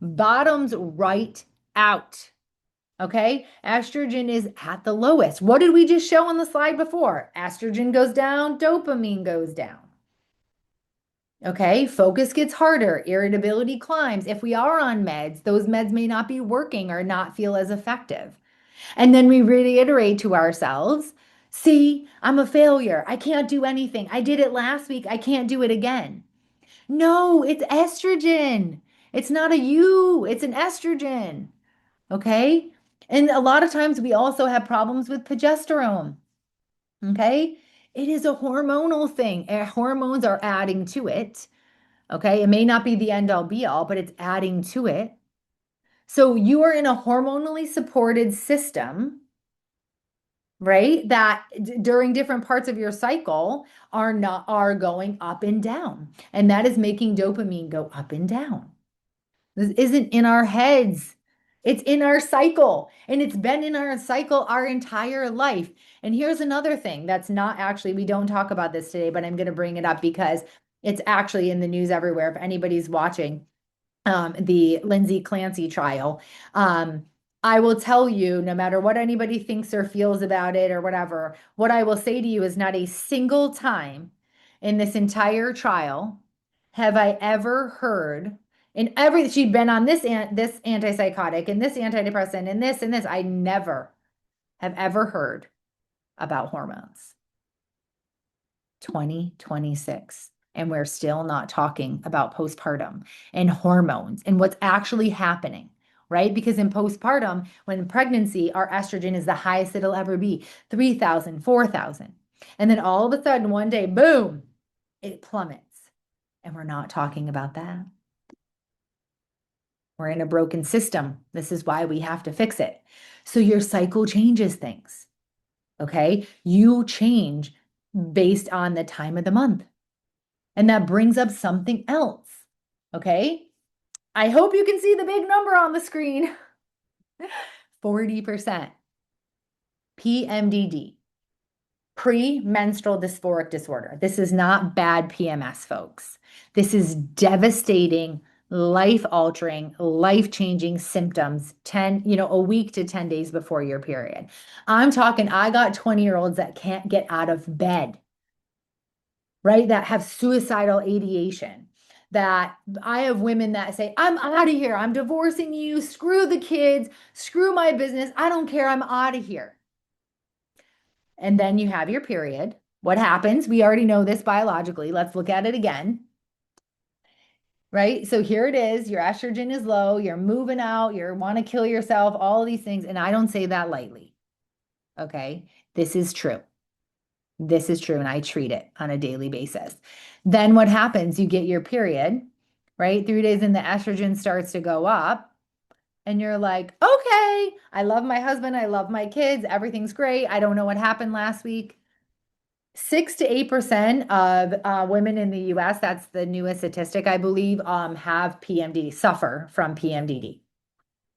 Bottoms right out. Okay. Estrogen is at the lowest. What did we just show on the slide before? Estrogen goes down, dopamine goes down. Okay. Focus gets harder, irritability climbs. If we are on meds, those meds may not be working or not feel as effective. And then we reiterate to ourselves, see, I'm a failure. I can't do anything. I did it last week. I can't do it again. No, it's estrogen. It's not a you, it's an estrogen. Okay. And a lot of times we also have problems with progesterone. Okay. It is a hormonal thing. Hormones are adding to it. Okay. It may not be the end all be all, but it's adding to it. So you are in a hormonally supported system, right? That during different parts of your cycle are going up and down. And that is making dopamine go up and down. This isn't in our heads. It's in our cycle. And it's been in our cycle our entire life. And here's another thing that's not actually, we don't talk about this today, but I'm going to bring it up because it's actually in the news everywhere. If anybody's watching the Lindsay Clancy trial, I will tell you, no matter what anybody thinks or feels about it or whatever, what I will say to you is not a single time in this entire trial have I ever heard in every she'd been on this antipsychotic and this antidepressant and this. I never have ever heard about hormones. 2026. And we're still not talking about postpartum and hormones and what's actually happening, right? Because in postpartum, when pregnancy, our estrogen is the highest it'll ever be, 3,000, 4,000. And then all of a sudden, one day, boom, it plummets. And we're not talking about that. We're in a broken system. This is why we have to fix it. So your cycle changes things. Okay. You change based on the time of the month. And that brings up something else. Okay. I hope you can see the big number on the screen. 40% PMDD, premenstrual dysphoric disorder. This is not bad PMS, folks. This is devastating, life-altering, life-changing symptoms 10, a week to 10 days before your period. I'm talking, I got 20-year-olds that can't get out of bed, right? That have suicidal ideation. That I have women that say, I'm out of here. I'm divorcing you. Screw the kids. Screw my business. I don't care. I'm out of here. And then you have your period. What happens? We already know this biologically. Let's look at it again, right? So here it is. Your estrogen is low. You're moving out. You want to kill yourself, all of these things. And I don't say that lightly. Okay. This is true. This is true. And I treat it on a daily basis. Then what happens? You get your period, right? 3 days in, the estrogen starts to go up. And you're like, okay, I love my husband. I love my kids. Everything's great. I don't know what happened last week. 6 to 8% of women in the US, that's the newest statistic, I believe, have PMDD, suffer from PMDD,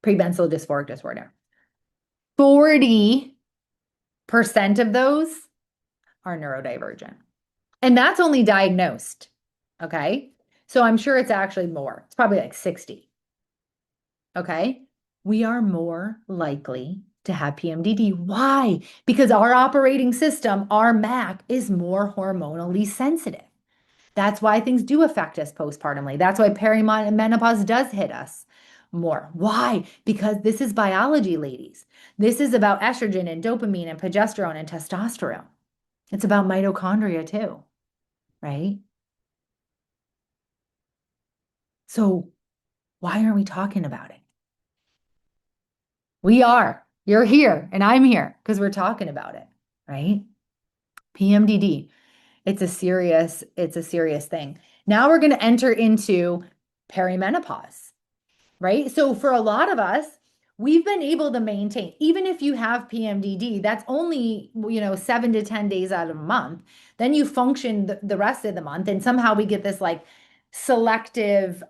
premenstrual dysphoric disorder. 40% of those are neurodivergent. And that's only diagnosed. Okay. So I'm sure it's actually more. It's probably like 60. Okay. We are more likely to have PMDD. Why? Because our operating system, our MAC, is more hormonally sensitive. That's why things do affect us postpartumly. That's why perimenopause does hit us more. Why? Because this is biology, ladies. This is about estrogen and dopamine and progesterone and testosterone. It's about mitochondria too, right? So why aren't we talking about it? We are. You're here and I'm here because we're talking about it, right? PMDD. It's a serious thing. Now we're going to enter into perimenopause, right? So for a lot of us, we've been able to maintain, even if you have PMDD, that's only, 7 to 10 days out of a month. Then you function the rest of the month. And somehow we get this like selective,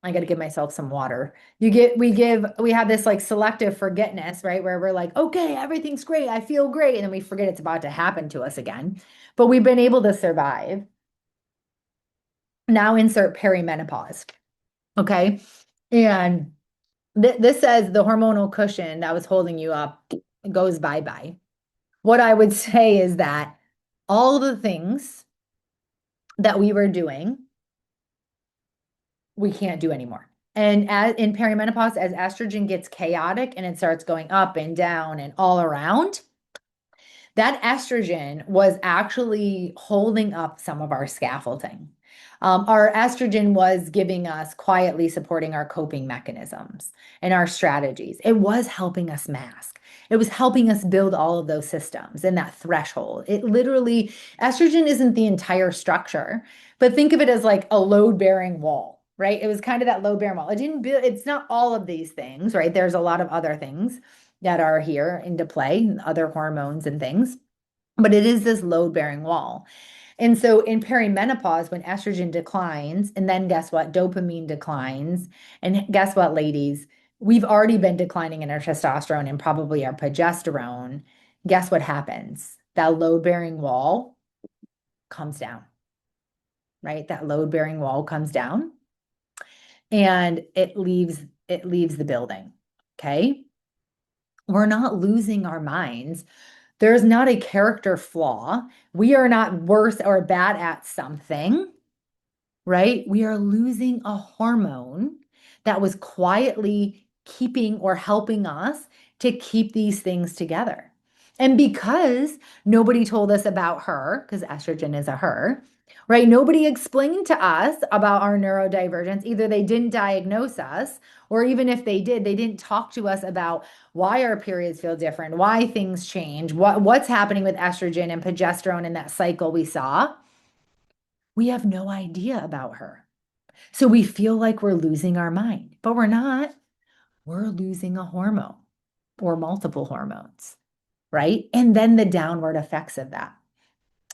I got to give myself some water. We have this like selective forgetness, right? Where we're like, okay, everything's great. I feel great. And then we forget it's about to happen to us again. But we've been able to survive. Now insert perimenopause. Okay. And this says the hormonal cushion that was holding you up goes bye-bye. What I would say is that all the things that we were doing, we can't do anymore. And as in perimenopause, as estrogen gets chaotic and it starts going up and down and all around, that estrogen was actually holding up some of our scaffolding. Our estrogen was giving us quietly supporting our coping mechanisms and our strategies. It was helping us mask. It was helping us build all of those systems and that threshold. It literally, estrogen isn't the entire structure, but think of it as like a load-bearing wall, right? It was kind of that load-bearing wall. It didn't build, it's not all of these things, right? There's a lot of other things that are here into play, other hormones and things, but it is this load-bearing wall. And so in perimenopause, when estrogen declines, and then guess what? Dopamine declines. And guess what, ladies? We've already been declining in our testosterone and probably our progesterone. Guess what happens? That load-bearing wall comes down, right? That load-bearing wall comes down and it leaves the building. Okay. We're not losing our minds. There's not a character flaw. We are not worse or bad at something, right? We are losing a hormone that was quietly keeping or helping us to keep these things together. And because nobody told us about her, because estrogen is a her, right? Nobody explained to us about our neurodivergence. Either they didn't diagnose us, or even if they did, they didn't talk to us about why our periods feel different, why things change, what's happening with estrogen and progesterone in that cycle we saw. We have no idea about her. So we feel like we're losing our mind, but we're not. We're losing a hormone or multiple hormones, right? And then the downward effects of that.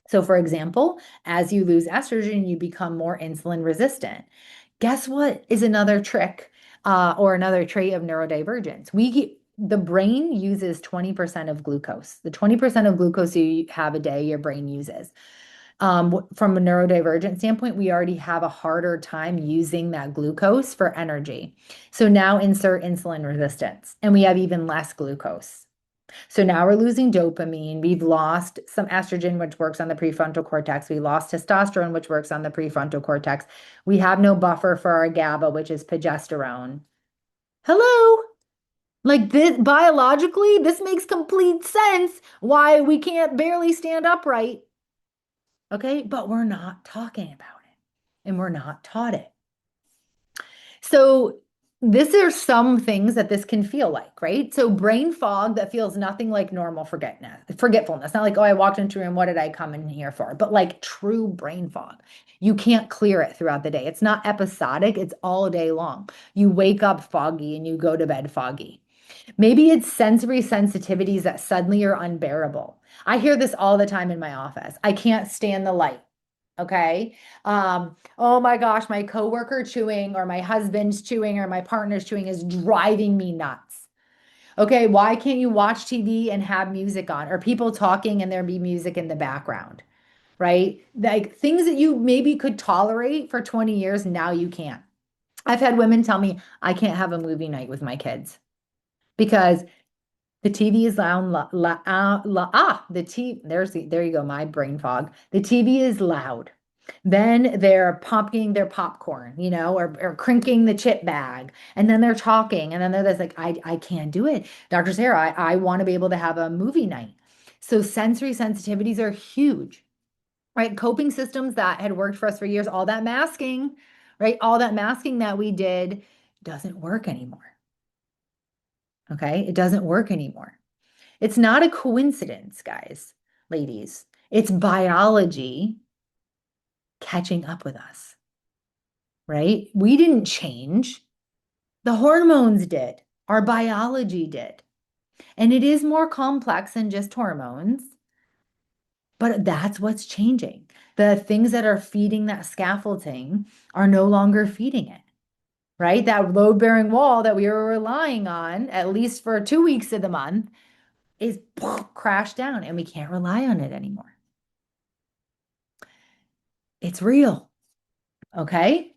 So, for example, as you lose estrogen, you become more insulin resistant. Guess what is another trick or another trait of neurodivergence? The brain uses 20% of glucose. The 20% of glucose you have a day, your brain uses. From a neurodivergent standpoint, we already have a harder time using that glucose for energy. So now insert insulin resistance, and we have even less glucose. So now we're losing dopamine. We've lost some estrogen, which works on the prefrontal cortex. We lost testosterone, which works on the prefrontal cortex. We have no buffer for our GABA, which is progesterone. Hello. Like this, biologically, this makes complete sense why we can't barely stand upright. Okay, but we're not talking about it and we're not taught it. So these are some things that this can feel like, right? So brain fog that feels nothing like normal forgetfulness. Not like, oh, I walked into a room, what did I come in here for? But like true brain fog. You can't clear it throughout the day. It's not episodic, it's all day long. You wake up foggy and you go to bed foggy. Maybe it's sensory sensitivities that suddenly are unbearable. I hear this all the time in my office. I can't stand the light. Okay. Oh my gosh, my coworker chewing or my husband's chewing or my partner's chewing is driving me nuts. Okay, why can't you watch TV and have music on or people talking and there be music in the background, right? Like things that you maybe could tolerate for 20 years, now you can't. I've had women tell me I can't have a movie night with my kids because the TV is loud. The TV. There you go. My brain fog. The TV is loud. Then they're popping their popcorn, or crinking the chip bag, and then they're talking, and then there's like, I can't do it, Dr. Sarah. I want to be able to have a movie night. So sensory sensitivities are huge, right? Coping systems that had worked for us for years, all that masking, right? All that masking that we did doesn't work anymore. Okay, it doesn't work anymore. It's not a coincidence, guys, ladies. It's biology catching up with us, right? We didn't change. The hormones did. Our biology did. And it is more complex than just hormones, but that's what's changing. The things that are feeding that scaffolding are no longer feeding it, right? That load-bearing wall that we were relying on, at least for 2 weeks of the month, is crashed down and we can't rely on it anymore. It's real. Okay.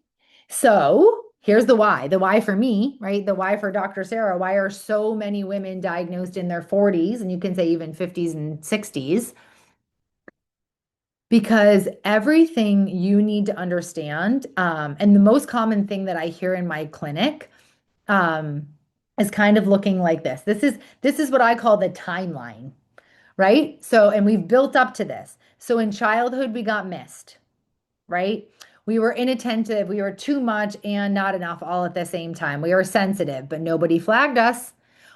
So here's the why. The why for me, right? The why for Dr. Sarah. Why are so many women diagnosed in their 40s and you can say even 50s and 60s? Because everything you need to understand, and the most common thing that I hear in my clinic, um, is kind of looking like this. This is what I call the timeline, right? So, and we've built up to this. So in childhood, we got missed, right? We were inattentive, we were too much and not enough all at the same time. We were sensitive, but nobody flagged us.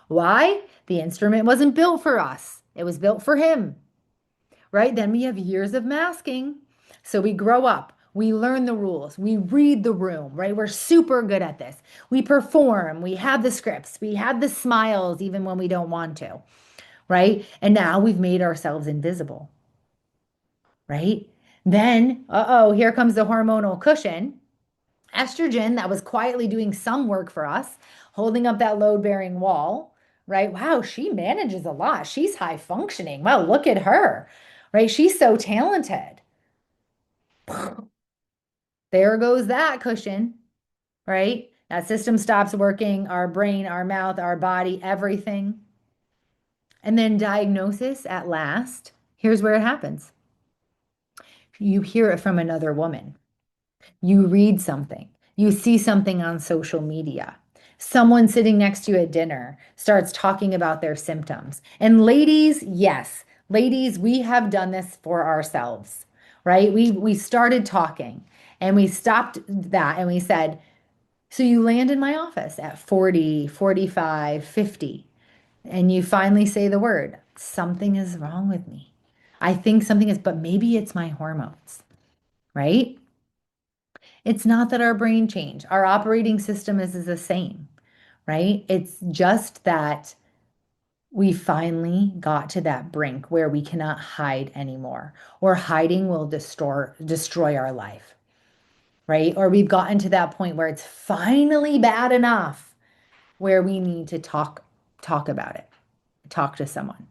Why? The instrument wasn't built for us, it was built for him, right? Then we have years of masking. So we grow up, we learn the rules, we read the room, right? We're super good at this. We perform, we have the scripts, we have the smiles even when we don't want to, right? And now we've made ourselves invisible, right? Then, here comes the hormonal cushion. Estrogen that was quietly doing some work for us, holding up that load-bearing wall, right? Wow, she manages a lot. She's high functioning. Wow, look at her, right? She's so talented. There goes that cushion, right? That system stops working, our brain, our mouth, our body, everything. And then diagnosis at last. Here's where it happens. You hear it from another woman. You read something, you see something on social media. Someone sitting next to you at dinner starts talking about their symptoms. And ladies, yes, ladies, we have done this for ourselves, right? We started talking and we stopped that and we said, so you land in my office at 40, 45, 50, and you finally say the word, something is wrong with me. I think something is, but maybe it's my hormones, right? It's not that our brain changed. Our operating system is the same, right? It's just that we finally got to that brink where we cannot hide anymore, or hiding will destroy our life, right? Or we've gotten to that point where it's finally bad enough where we need to talk about it, talk to someone.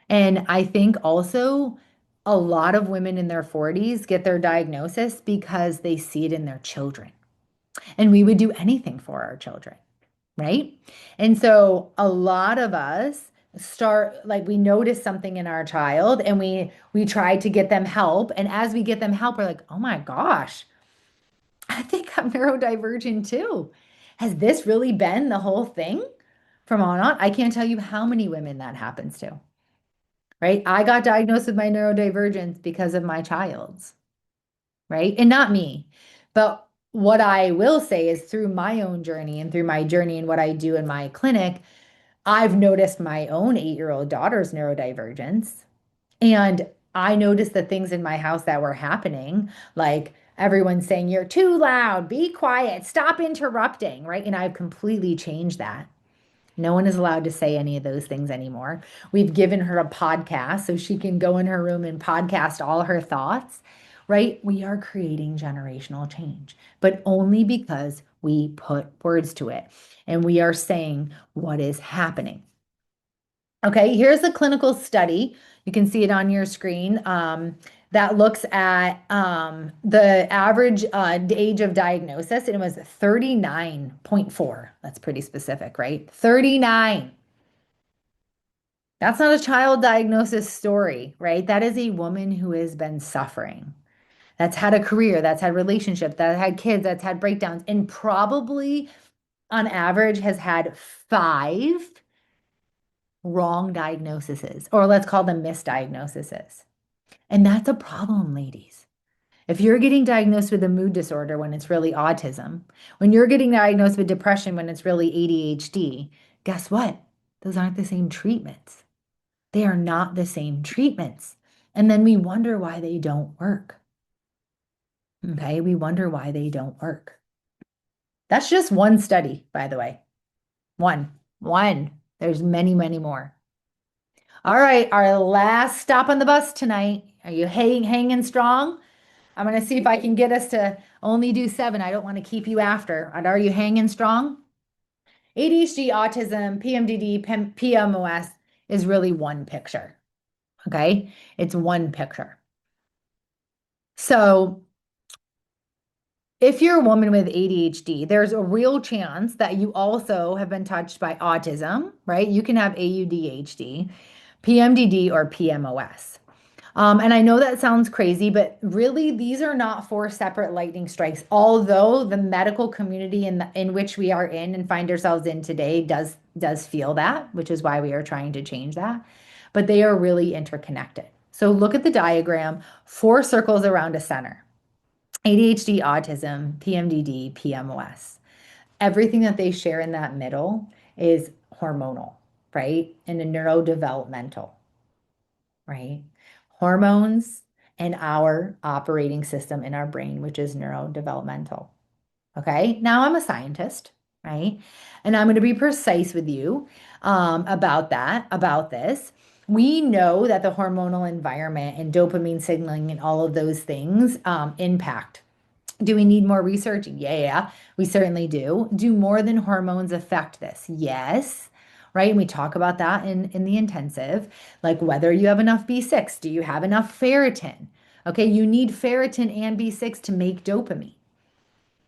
And I think also a lot of women in their 40s get their diagnosis because they see it in their children. And we would do anything for our children, right? And so a lot of us start like we notice something in our child and we try to get them help. And as we get them help, we're like, oh my gosh, I think I'm neurodivergent too. Has this really been the whole thing? from on on. I can't tell you how many women that happens to, right? I got diagnosed with my neurodivergence because of my child's, right? And not me. But what I will say is through my own journey and through my journey and what I do in my clinic, I've noticed my own 8-year-old daughter's neurodivergence. And I noticed the things in my house that were happening, like everyone saying, "You're too loud, be quiet, stop interrupting," right? And I've completely changed that. No one is allowed to say any of those things anymore. We've given her a podcast so she can go in her room and podcast all her thoughts, right? We are creating generational change, but only because we put words to it and we are saying what is happening. Okay, here's a clinical study. You can see it on your screen that looks at the average age of diagnosis, and it was 39.4. That's pretty specific, right? 39. That's not a child diagnosis story, right? That is a woman who has been suffering. That's had a career, that's had relationships, that had kids, that's had breakdowns, and probably on average has had 5 wrong diagnoses, or let's call them misdiagnoses. And that's a problem, ladies. If you're getting diagnosed with a mood disorder when it's really autism, when you're getting diagnosed with depression when it's really ADHD, guess what? Those aren't the same treatments. They are not the same treatments. And then we wonder why they don't work. Okay, we wonder why they don't work. That's just one study, by the way. One. One. There's many, many more. All right, our last stop on the bus tonight. Are you hanging strong? I'm going to see if I can get us to only do 7. I don't want to keep you after. And are you hanging strong? ADHD, autism, PMDD, PMOS is really one picture. Okay, it's one picture. So if you're a woman with ADHD, there's a real chance that you also have been touched by autism, right? You can have AUDHD, PMDD, or PMOS. And I know that sounds crazy, but really these are not 4 separate lightning strikes. Although the medical community in which we are in and find ourselves in today does feel that, which is why we are trying to change that. But they are really interconnected. So look at the diagram, 4 circles around a center. ADHD, autism, PMDD, PMOS. Everything that they share in that middle is hormonal, right? And a neurodevelopmental, right? Hormones and our operating system in our brain, which is neurodevelopmental. Okay. Now I'm a scientist, right? And I'm going to be precise with you about this. We know that the hormonal environment and dopamine signaling and all of those things impact. Do we need more research? Yeah, we certainly do. Do more than hormones affect this? Yes. Right. And we talk about that in the intensive, like whether you have enough B6, do you have enough ferritin? Okay. You need ferritin and B6 to make dopamine.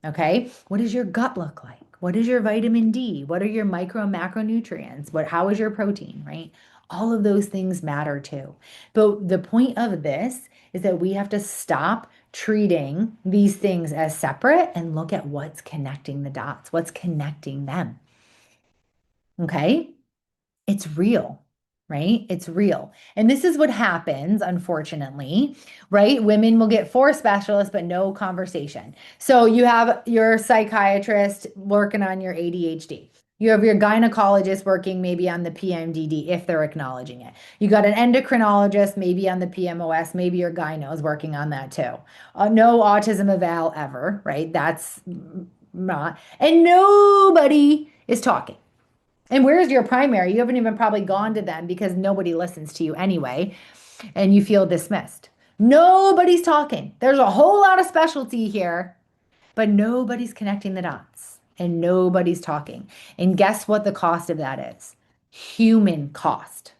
Okay. What does your gut look like? What is your vitamin D? What are your micro and macronutrients? How is your protein, right? All of those things matter too. But the point of this is that we have to stop treating these things as separate and look at what's connecting the dots, what's connecting them. Okay. It's real, right? It's real. And this is what happens, unfortunately, right? Women will get 4 specialists, but no conversation. So you have your psychiatrist working on your ADHD. You have your gynecologist working maybe on the PMDD if they're acknowledging it. You got an endocrinologist maybe on the PMOS, maybe your gyno is working on that too. No autism eval ever, right? That's not, and nobody is talking. And where's your primary? You haven't even probably gone to them because nobody listens to you anyway, and you feel dismissed. Nobody's talking. There's a whole lot of specialty here, but nobody's connecting the dots and nobody's talking. And guess what the cost of that is? Human cost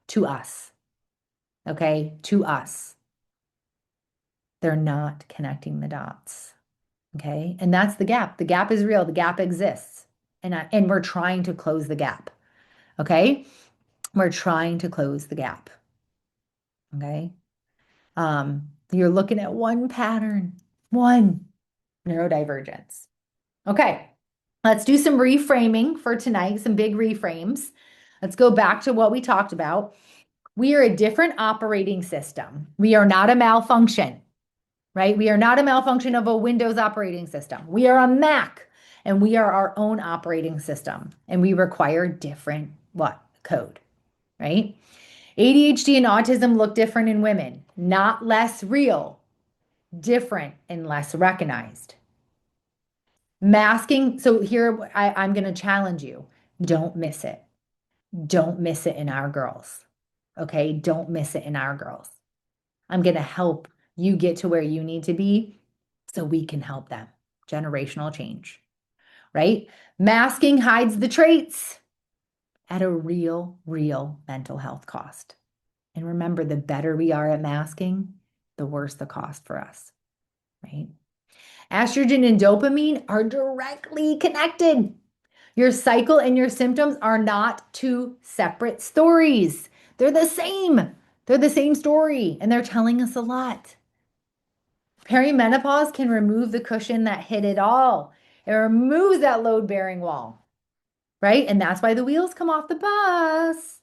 to us. Okay, to us. They're not connecting the dots. Okay, and that's the gap. The gap is real. The gap exists, and we're trying to close the gap. Okay. We're trying to close the gap. Okay. You're looking at one pattern, one neurodivergence. Okay. Let's do some reframing for tonight, some big reframes. Let's go back to what we talked about. We are a different operating system. We are not a malfunction, right? We are not a malfunction of a Windows operating system. We are a Mac and we are our own operating system and we require different what? Code, right? ADHD and autism look different in women, not less real, different and less recognized. Masking, so here I'm going to challenge you. Don't miss it. Don't miss it in our girls. Okay? Don't miss it in our girls. I'm going to help you get to where you need to be so we can help them. Generational change, right? Masking hides the traits at a real mental health cost. And remember, the better we are at masking, the worse the cost for us, right? Estrogen and dopamine are directly connected. Your cycle and your symptoms are not two separate stories. They're the same. They're the same story, and they're telling us a lot. Perimenopause can remove the cushion that hid it all. It removes that load-bearing wall, right? And that's why the wheels come off the bus,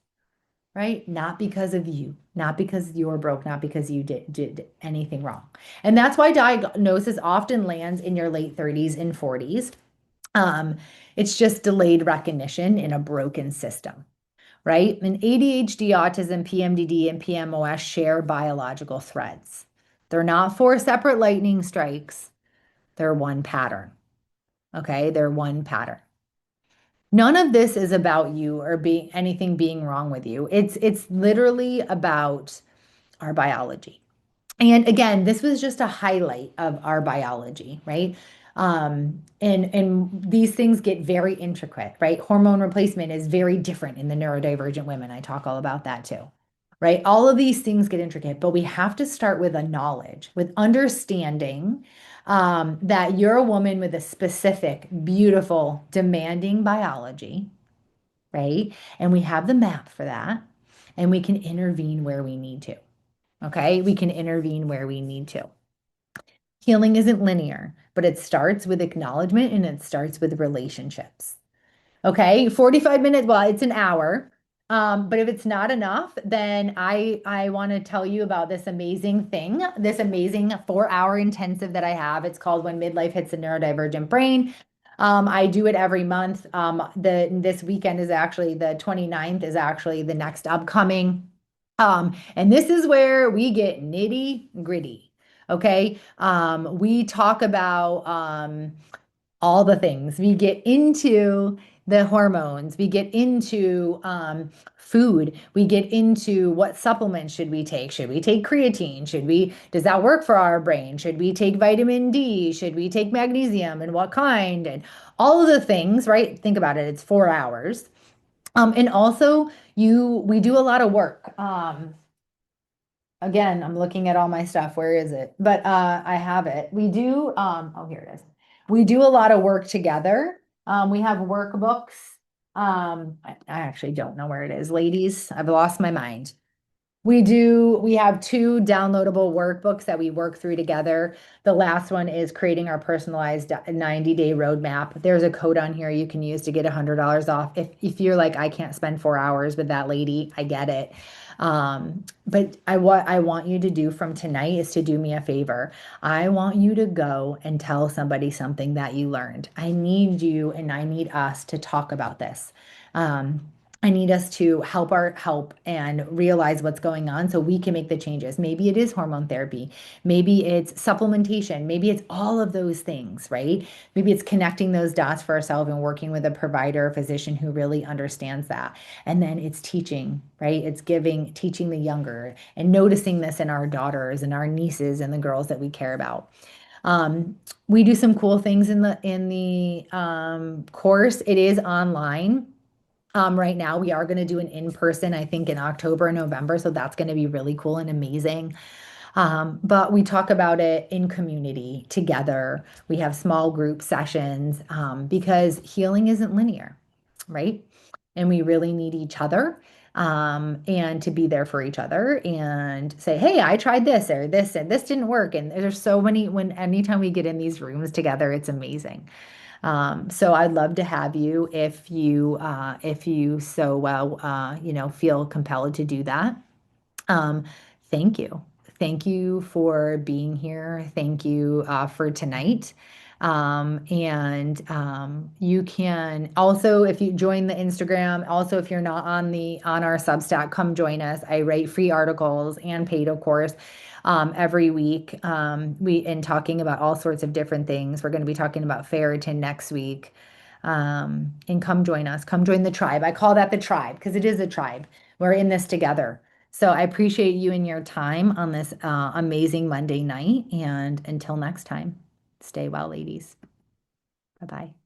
right? Not because of you, not because you're broke, not because you did anything wrong. And that's why diagnosis often lands in your late 30s and 40s. It's just delayed recognition in a broken system, right? And ADHD, autism, PMDD, and PMOS share biological threads. They're not four separate lightning strikes. They're one pattern. Okay, they're one pattern. None of this is about you or anything being wrong with you. It's literally about our biology. And again, this was just a highlight of our biology, right? And these things get very intricate, right? Hormone replacement is very different in the neurodivergent women. I talk all about that too, right? All of these things get intricate, but we have to start with a knowledge, with understanding that you're a woman with a specific, beautiful, demanding biology, right? And we have the map for that, and we can intervene where we need to. Okay, we can intervene where we need to. Healing isn't linear, but it starts with acknowledgement and it starts with relationships. Okay, 45 minutes, well, it's an hour. But if it's not enough, then I want to tell you about this amazing thing, this amazing 4-hour intensive that I have. It's called When Midlife Hits the Neurodivergent Brain. I do it every month. This weekend is actually the 29th is actually the next upcoming. And this is where we get nitty gritty. Okay. We talk about all the things. We get into the hormones. We get into food. We get into what supplements should we take? Should we take creatine? Does that work for our brain? Should we take vitamin D? Should we take magnesium and what kind? And all of the things, right? Think about it. It's 4 hours. And also we do a lot of work. Again, I'm looking at all my stuff. Where is it? But I have it. We do, oh, here it is. We do a lot of work together. We have workbooks. I actually don't know where it is, ladies. I've lost my mind. We have two downloadable workbooks that we work through together. The last one is creating our personalized 90-day roadmap. There's a code on here you can use to get $100 off. If you're like, I can't spend 4 hours with that lady, I get it. But what I want you to do from tonight is to do me a favor. I want you to go and tell somebody something that you learned. I need you and I need us to talk about this. I need us to help and realize what's going on so we can make the changes. Maybe it is hormone therapy. Maybe it's supplementation. Maybe it's all of those things, right? Maybe it's connecting those dots for ourselves and working with a provider or physician who really understands that. And then it's teaching, right? It's teaching the younger and noticing this in our daughters and our nieces and the girls that we care about. We do some cool things in the course. It is online. Right now, we are going to do an in-person, I think, in October and November. So that's going to be really cool and amazing. But we talk about it in community together. We have small group sessions because healing isn't linear, right? And we really need each other and to be there for each other and say, hey, I tried this or this and this didn't work. And there's so many, anytime we get in these rooms together, it's amazing. So I'd love to have you if you so well, feel compelled to do that. Um, Thank you. Thank you for being here. Thank you for tonight. And you can also, if you join the Instagram, also if you're not on our Substack, come join us. I write free articles and paid, of course, every week. We in talking about all sorts of different things. We're going to be talking about ferritin next week. And come join us. Come join the tribe. I call that the tribe because it is a tribe. We're in this together. So I appreciate you and your time on this amazing Monday night. And until next time, stay well, ladies. Bye bye.